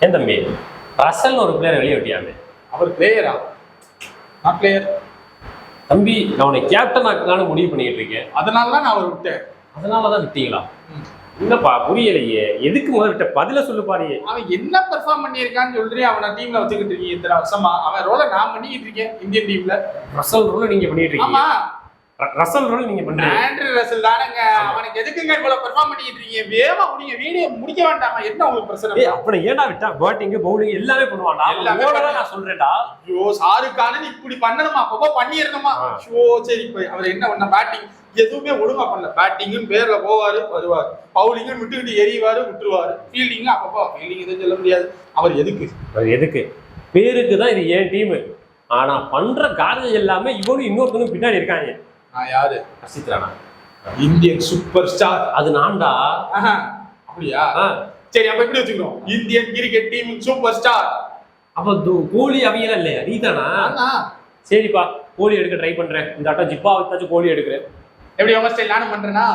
ஏன் தம்பி ரசல்னு ஒரு பிளேயர் வெளியே விட்டியாமே? அவர் பிளேயரா? நான் பிளேயர் தம்பி. நான் உன்னை கேப்டன் ஆக்கலான்னு முடிவு பண்ணிட்டு இருக்கேன். அதனாலதான் நான் அவர் விட்டேன். அதனாலதான் விட்டீங்களா? என்னப்பா புரியலையே, எதுக்கு முதல் விட்ட? பதில சொல்லுப்பாரு. அவன் என்ன பெர்ஃபார்ம் பண்ணியிருக்கான்னு சொல்றேன். அவனை டீம்ல வச்சுக்கிட்டு இருக்கீங்க இத்தனை வருஷமா. அவன் ரோலை நான் பண்ணிக்கிட்டு இருக்கேன் இந்தியன் டீம்ல. ரசல் ரோல் நீங்க பண்ணிட்டு இருக்கீங்க. ஆமா, ரசல் ரோல் நீங்க பண்றீங்க. ஆண்ட்ரூ ரசல் தானங்க. அவனுக்கு எதுக்குங்க இவ்வளவு பெர்ஃபார்ம் பண்ணிக்கிட்டு இருக்கீங்க? வேகமா முடிங்க, வீடியோ முடிக்க வேண்டாமா? என்ன உங்களுக்கு பிரச்சனை? அப்படி ஏன்டா விட்டா? பேட்டிங் பவுலிங் எல்லாமே பண்ணுவான்டா. எல்லாமே நான் சொல்றேன்டா. ஐயோ ஷாருக்கான இப்படி பண்ணணுமா? அப்பப்போ பண்ணிடணுமா? ஐயோ சரி, அவர் என்ன பண்ண? பேட்டிங் எதுவுமே ஒழுங்கா பண்ணல. பேட்டிங்னு பேர்ல போவாரு வருவார், பவுலிங்னு விட்டுக்கிட்டு எறிவாரு விட்டுருவாரு, ஃபீல்டிங் அப்பப்போ ஃபீல்டிங் எதுவும் சொல்ல முடியாது. அவர் எதுக்கு பேருக்கு தான் இது ஏன் டீம். ஆனா பண்ற காரியம் எல்லாமே இவனும் இன்னொருத்தனும் பின்னாடி இருக்காங்க. நான் யாரு? Harshit Rana, Indian super star. அது நான்டா. அப்படியா? சரி, அப்ப எப்படி வச்சுக்கிறோம்? Indian cricket team super star. அப்ப கோலி அவையெல்லாம் இல்லையா? நீதானா? சரிப்பா, கோலி எடுக்க ட்ரை பண்றேன். இந்த ஆட்டம் ஜிப்பா வச்சாச்சும் கோலி எடுக்கிறேன். எப்படி உங்க ஸ்டைல் நானும் பண்றேன்னா